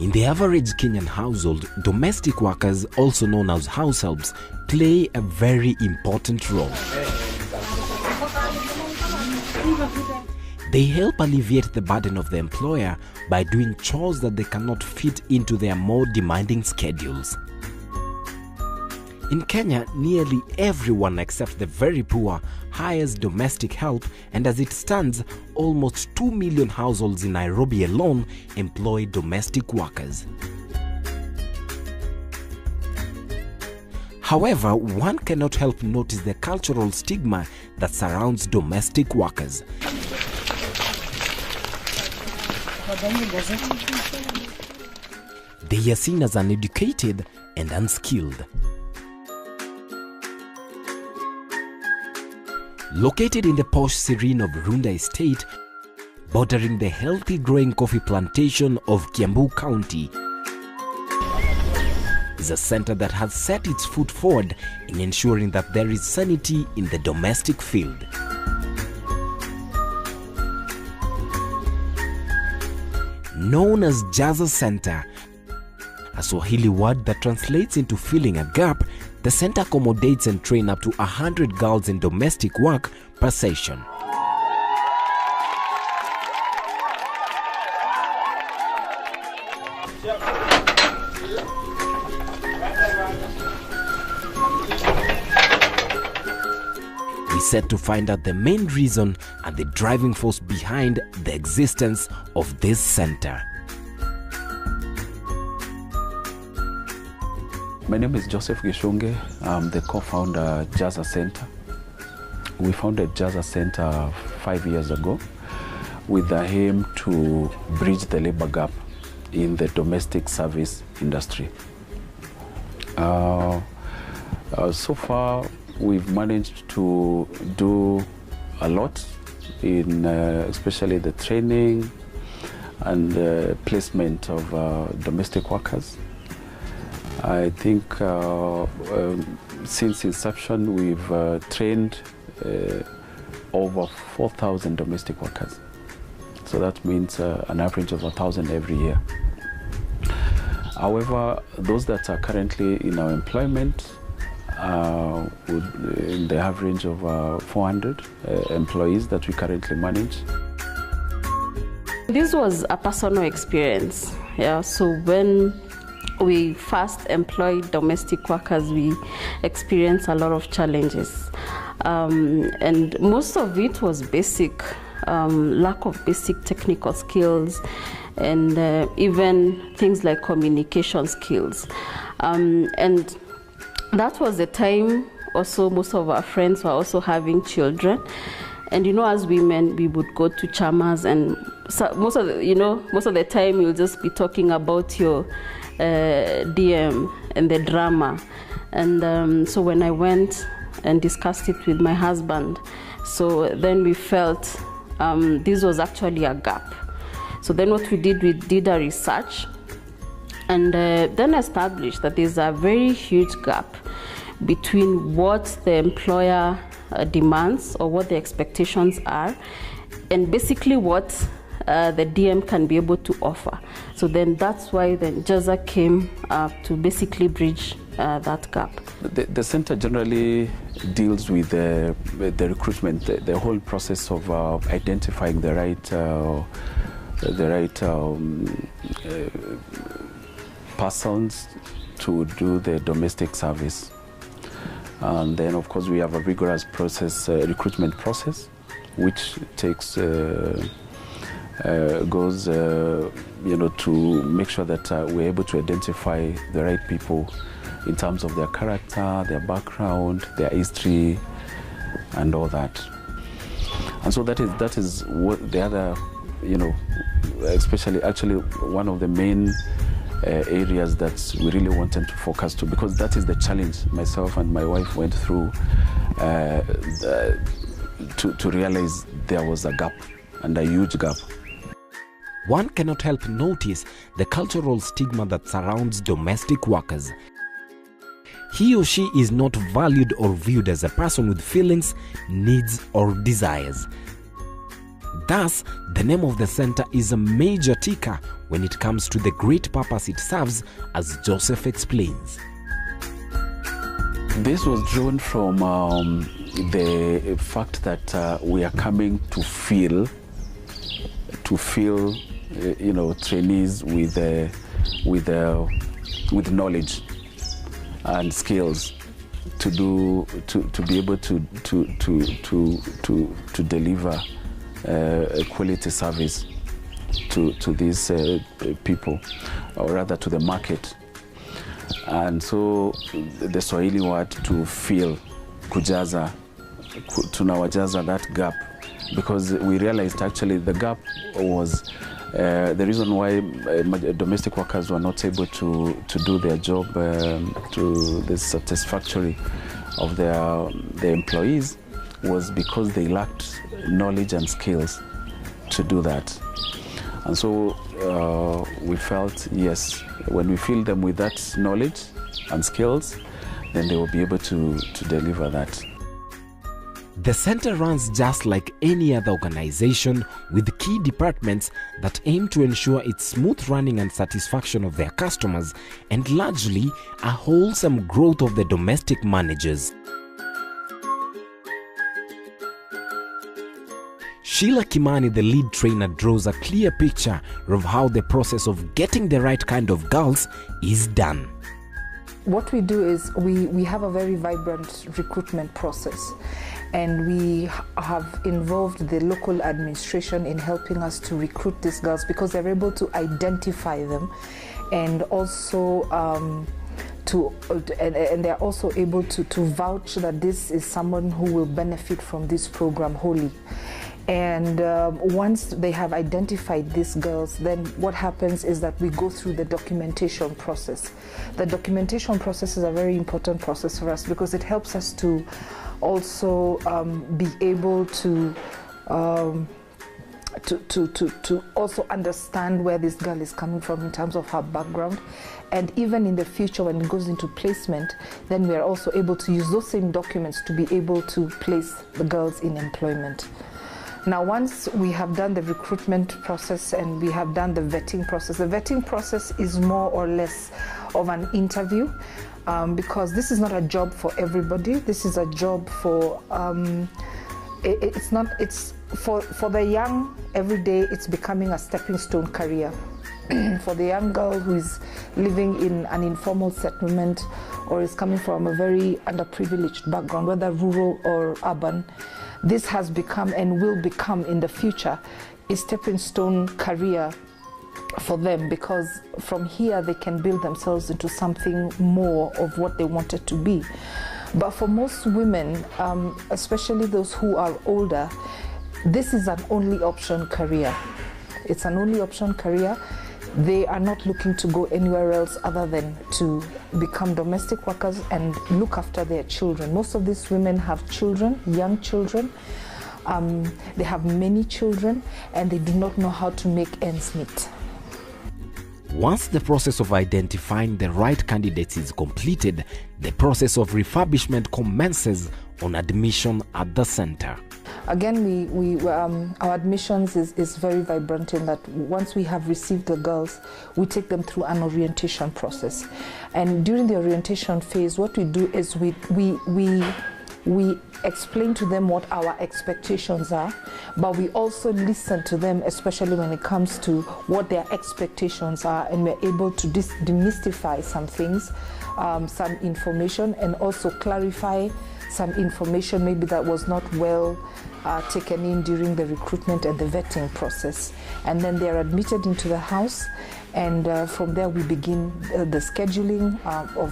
In the average Kenyan household, domestic workers, also known as house helps, play a very important role. They help alleviate the burden of the employer by doing chores that they cannot fit into their more demanding schedules. In Kenya, nearly everyone except the very poor hires domestic help, and as it stands, almost 2 million households in Nairobi alone employ domestic workers. However, one cannot help notice the cultural stigma that surrounds domestic workers. They are seen as uneducated and unskilled. Located in the posh serene of Runda Estate, bordering the healthy growing coffee plantation of Kiambu County, is a center that has set its foot forward in ensuring that there is sanity in the domestic field. Known as Jazza Centre, a Swahili word that translates into filling a gap, the center accommodates and trains up to 100 girls in domestic work per session. We set to find out the main reason and the driving force behind the existence of this center. My name is Joseph Gishunge. I'm the co-founder Jazza Centre. We founded Jazza Centre 5 years ago with the aim to bridge the labor gap in the domestic service industry. So far, we've managed to do a lot in especially the training and placement of domestic workers. I think since inception, we've trained over 4,000 domestic workers. So that means an average of 1,000 every year. However, those that are currently in our employment in the average of 400 employees that we currently manage. This was a personal experience. Yeah, so when we first employed domestic workers, we experienced a lot of challenges. And most of it was basic, lack of basic technical skills, and even things like communication skills. And that was the time also most of our friends were also having children. And you know, as women, we would go to chamas, and so most of the time you'll just be talking about your DM and the drama. And so when I went and discussed it with my husband, so then we felt this was actually a gap. So then what we did a research, and then established that there's a very huge gap between what the employer demands or what the expectations are, and basically what the DM can be able to offer. So then that's why then Jazza came to basically bridge that gap. The center generally deals with the recruitment, the whole process of identifying the right persons to do the domestic service. And then, of course, we have a rigorous process, recruitment process, which takes goes, to make sure that we're able to identify the right people in terms of their character, their background, their history, and all that. And so that is what the other, especially actually one of the main areas that we really wanted to focus to, because that is the challenge myself and my wife went through to realize there was a gap, and a huge gap. One cannot help notice the cultural stigma that surrounds domestic workers. He or she is not valued or viewed as a person with feelings, needs, or desires. Thus, the name of the center is a major ticker when it comes to the great purpose it serves, as Joseph explains. This was drawn from the fact that we are coming to fill trainees with knowledge and skills to be able to deliver a quality service to these people, or rather to the market. And so the Swahili word to fill, kujaza, tunawajaza that gap, because we realized actually the gap was the reason why domestic workers were not able to do their job to the satisfactory of their employees was because they lacked knowledge and skills to do that. And so we felt, yes, when we fill them with that knowledge and skills, then they will be able to deliver that. The center runs just like any other organization, with key departments that aim to ensure its smooth running and satisfaction of their customers, and largely a wholesome growth of the domestic managers. Sheila Kimani, the lead trainer, draws a clear picture of how the process of getting the right kind of girls is done. What we do is we have a very vibrant recruitment process, and we have involved the local administration in helping us to recruit these girls, because they're able to identify them, and also and they're also able to vouch that this is someone who will benefit from this program wholly. And once they have identified these girls, then what happens is that we go through the documentation process. The documentation process is a very important process for us, because it helps us to also be able to also understand where this girl is coming from in terms of her background. And even in the future, when it goes into placement, then we are also able to use those same documents to be able to place the girls in employment. Now, once we have done the recruitment process and we have done the vetting process, the vetting process is more or less of an interview, because this is not a job for everybody. This is a job for, it's for the young. Every day it's becoming a stepping stone career. For the young girl who is living in an informal settlement or is coming from a very underprivileged background, whether rural or urban, this has become and will become in the future a stepping stone career for them, because from here they can build themselves into something more of what they wanted to be. But for most women, especially those who are older, this is an only option career. It's an only option career. They are not looking to go anywhere else other than to become domestic workers and look after their children. Most of these women have children, young children. They have many children, and they do not know how to make ends meet. Once the process of identifying the right candidates is completed, the process of refurbishment commences on admission at the center. Again, our admissions is very vibrant in that once we have received the girls, we take them through an orientation process. And during the orientation phase, what we do is we explain to them what our expectations are, but we also listen to them, especially when it comes to what their expectations are, and we're able to demystify some things, some information, and also clarify some information maybe that was not well taken in during the recruitment and the vetting process. And then they are admitted into the house, and from there we begin the scheduling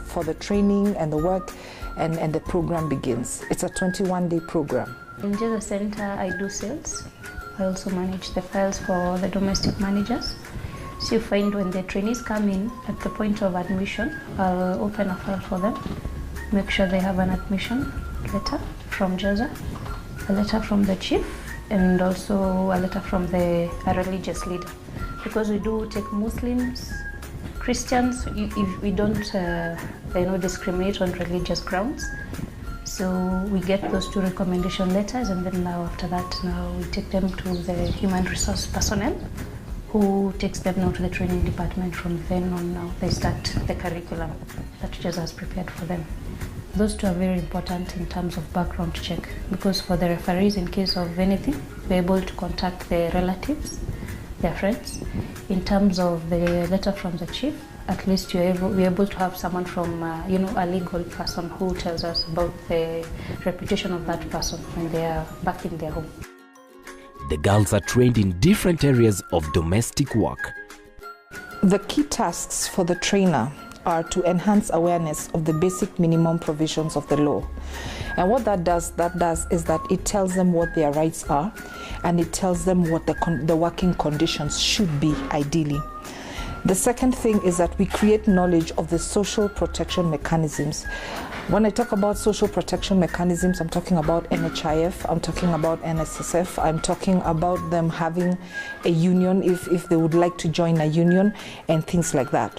for the training and the work, and the program begins. It's a 21-day program. In Jazza Centre, I do sales. I also manage the files for the domestic managers. So you find when the trainees come in at the point of admission, I'll open a file for them, make sure they have an admission letter from Jazza, a letter from the chief, and also a letter from a religious leader. Because we do take Muslims, Christians, if we don't discriminate on religious grounds. So we get those 2 recommendation letters, and then now after that, now we take them to the human resource personnel, who takes them now to the training department. From then on, now they start the curriculum that Jazza has prepared for them. Those 2 are very important in terms of background check, because for the referees, in case of anything, we're able to contact their relatives, their friends. In terms of the letter from the chief, at least we're able to have someone from, a legal person who tells us about the reputation of that person when they are back in their home. The girls are trained in different areas of domestic work. The key tasks for the trainer are to enhance awareness of the basic minimum provisions of the law. And what that does is that it tells them what their rights are, and it tells them what the working conditions should be ideally. The second thing is that we create knowledge of the social protection mechanisms. When I talk about social protection mechanisms, I'm talking about NHIF, I'm talking about NSSF, I'm talking about them having a union if they would like to join a union, and things like that.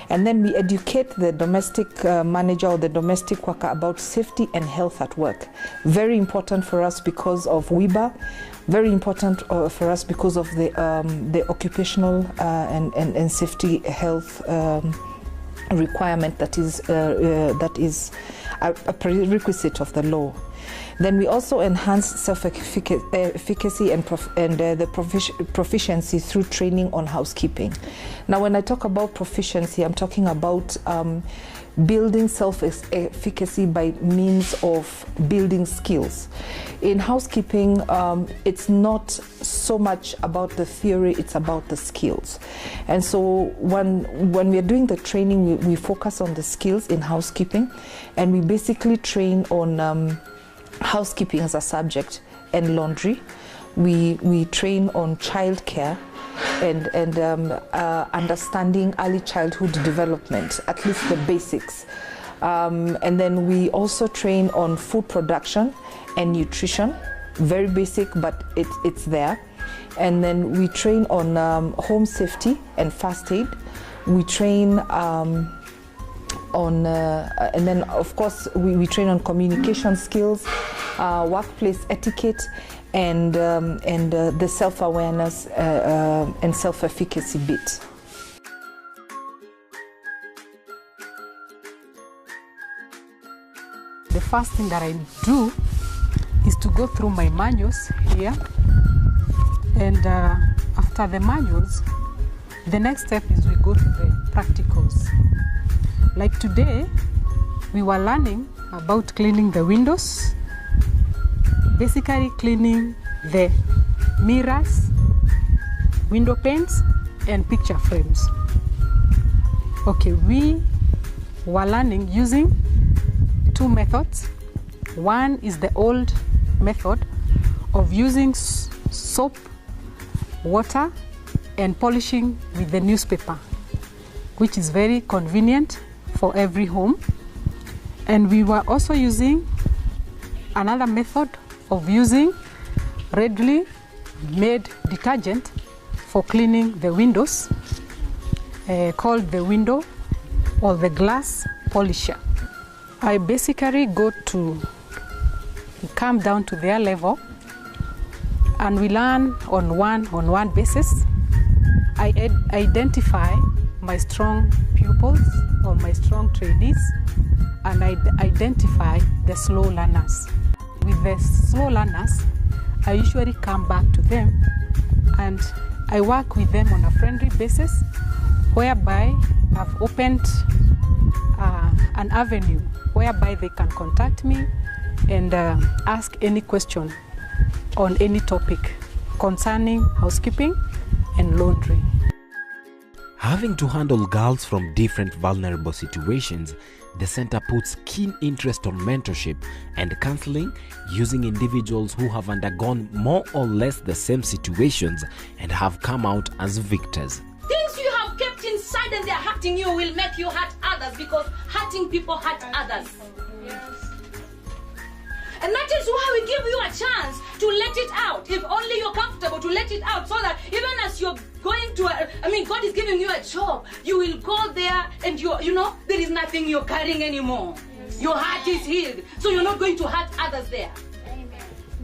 And then we educate the domestic manager or the domestic worker about safety and health at work. Very important for us because of WIBA, very important for us because of the occupational and safety health requirement that is a prerequisite of the law. Then we also enhance self-efficacy and the proficiency through training on housekeeping. Now, when I talk about proficiency, I'm talking about building self-efficacy by means of building skills. In housekeeping, it's not so much about the theory, it's about the skills. And so when we are doing the training, we focus on the skills in housekeeping, and we basically train on housekeeping as a subject and laundry. We train on childcare and understanding early childhood development, at least the basics. And then we also train on food production and nutrition, very basic, but it's there. And then we train on home safety and first aid. We train and then of course we train on communication skills, workplace etiquette, and the self-awareness and self-efficacy bit. The first thing that I do is to go through my manuals here, and after the manuals, the next step is we go to the practicals. Like today, we were learning about cleaning the windows, basically cleaning the mirrors, window panes, and picture frames. Okay, we were learning using 2 methods. One is the old method of using soap, water, and polishing with the newspaper, which is very convenient for every home. And we were also using another method of using readily made detergent for cleaning the windows, called the window or the glass polisher. I basically come down to their level, and we learn on one basis. I identify my strong pupils or my strong trainees, and I identify the slow learners. With the slow learners, I usually come back to them and I work with them on a friendly basis, whereby I've opened an avenue whereby they can contact me and ask any question on any topic concerning housekeeping and laundry. Having to handle girls from different vulnerable situations, the center puts keen interest on mentorship and counseling, using individuals who have undergone more or less the same situations and have come out as victors. Things you have kept inside and they're hurting you will make you hurt others, because hurting people hurt others. Yes. And that is why we give you a chance to let it out, if only you're comfortable to let it out, so that even as you're going to, God is giving you a job, you will go there and there is nothing you're carrying anymore. Yes. Your heart is healed. So you're not going to hurt others there.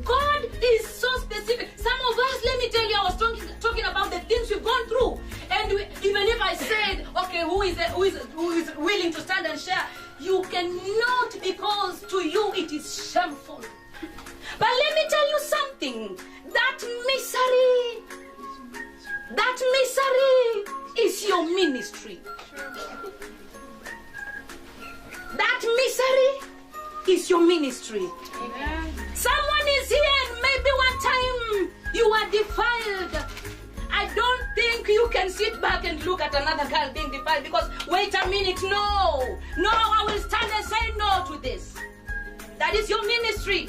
God is so specific. Some of us, let me tell you, I was talking about the things we've gone through. And even if I said, okay, who is willing to stand and share, you cannot, because to you it is shameful. But let me tell you something. That misery is your ministry. That misery is your ministry. Amen. Someone is here and maybe one time you were defiled. I don't think you can sit back and look at another girl being defiled because, wait a minute, no, I will stand and say no to this. That is your ministry.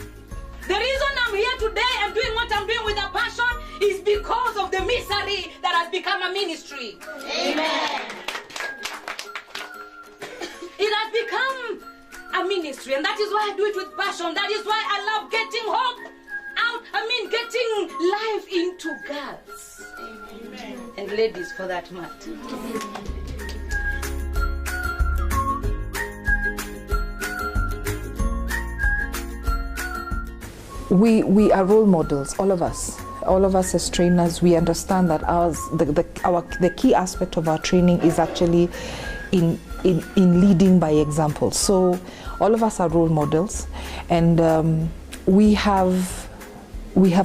The reason I'm here today and doing what I'm doing with a passion is because of the misery that has become a ministry. Amen. It has become a ministry, and that is why I do it with passion. That is why I love getting hope out, getting life into girls. Amen. And ladies for that matter. We are role models, all of us. All of us as trainers, we understand that the key aspect of our training is actually in leading by example. So all of us are role models, and we have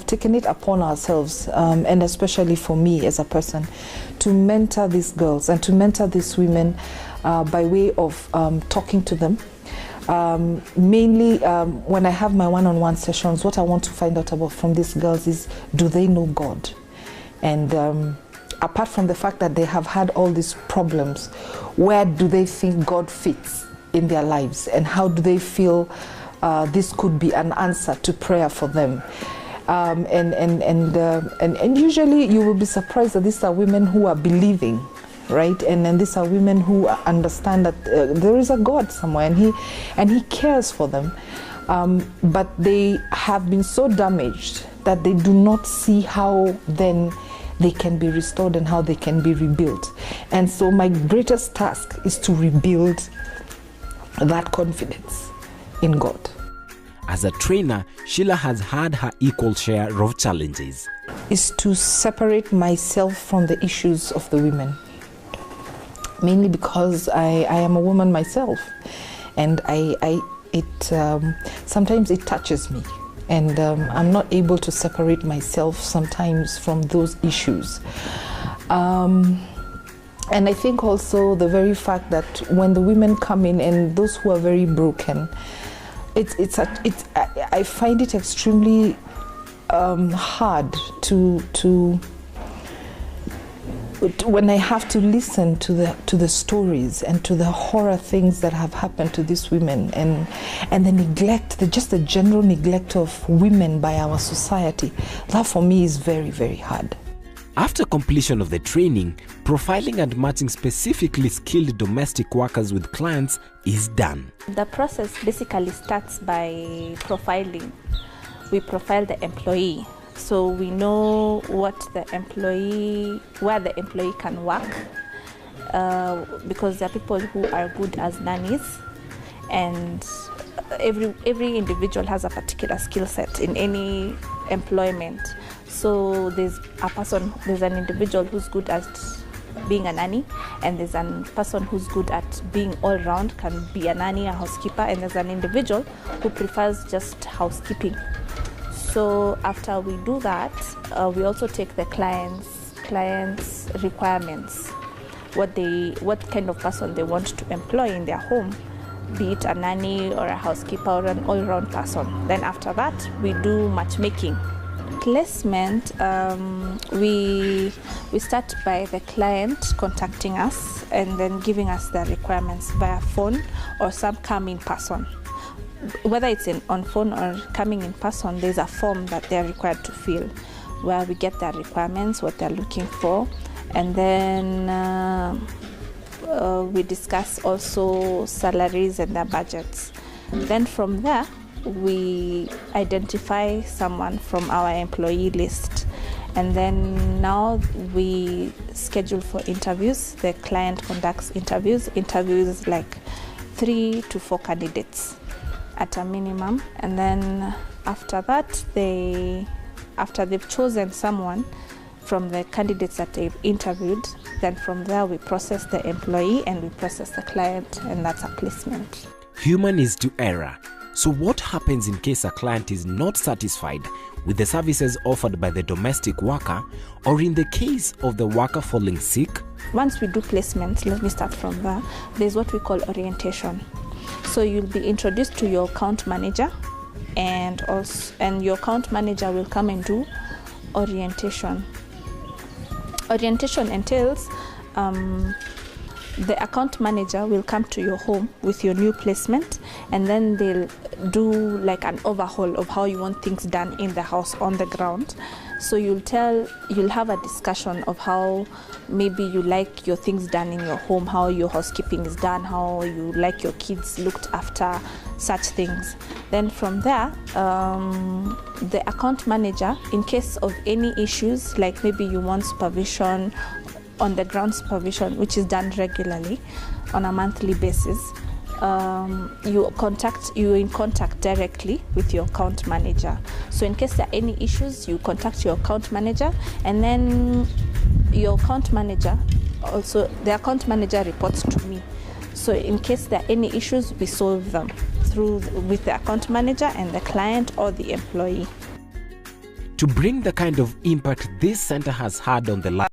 taken it upon ourselves, and especially for me as a person, to mentor these girls and to mentor these women by way of talking to them. Mainly when I have my one-on-one sessions, what I want to find out about from these girls is, do they know God? And apart from the fact that they have had all these problems, where do they think God fits in their lives, and how do they feel this could be an answer to prayer for them? And usually you will be surprised that these are women who are believing, right? And these are women who understand that there is a God somewhere, and he cares for them, but they have been so damaged that they do not see how then they can be restored and how they can be rebuilt. And so my greatest task is to rebuild that confidence in God. As a trainer, Sheila has had her equal share of challenges. Is to separate myself from the issues of the women. Mainly because I am a woman myself, and sometimes it touches me, and I'm not able to separate myself sometimes from those issues. And I think also the very fact that when the women come in, and those who are very broken, I find it extremely hard to when I have to listen to the stories and to the horror things that have happened to these women, and the neglect, just the general neglect of women by our society. That for me is very, very hard. After completion of the training, profiling and matching specifically skilled domestic workers with clients is done. The process basically starts by profiling. We profile the employee, so we know where the employee can work, because there are people who are good as nannies, and every individual has a particular skill set in any employment. So there's an individual who's good at being a nanny, and there's a person who's good at being all round, can be a nanny, a housekeeper, and there's an individual who prefers just housekeeping. So after we do that, we also take the client's requirements, what kind of person they want to employ in their home, be it a nanny or a housekeeper or an all-round person. Then after that, we do matchmaking. Placement, we start by the client contacting us and then giving us their requirements via phone, or some come in person. Whether it's on phone or coming in person, there's a form that they're required to fill, where we get their requirements, what they're looking for, and then we discuss also salaries and their budgets. Then from there, we identify someone from our employee list, and then now we schedule for interviews. The client conducts interviews like 3 to 4 candidates at a minimum, and then after that, after they've chosen someone from the candidates that they've interviewed, then from there we process the employee and we process the client, and that's a placement. Human is to error. So what happens in case a client is not satisfied with the services offered by the domestic worker, or in the case of the worker falling sick? Once we do placements, let me start from there, there's what we call orientation. So you'll be introduced to your account manager, and your account manager will come and do orientation. Orientation entails the account manager will come to your home with your new placement, and then they'll do like an overhaul of how you want things done in the house on the ground. So you'll have a discussion of how maybe you like your things done in your home, how your housekeeping is done, how you like your kids looked after, such things. Then from there, the account manager, in case of any issues, like maybe you want supervision, on the ground supervision, which is done regularly on a monthly basis, you're in contact directly with your account manager. So in case there are any issues, you contact your account manager, and then your account manager, also the account manager reports to me. So in case there are any issues, we solve them with the account manager and the client or the employee. To bring the kind of impact this center has had on the life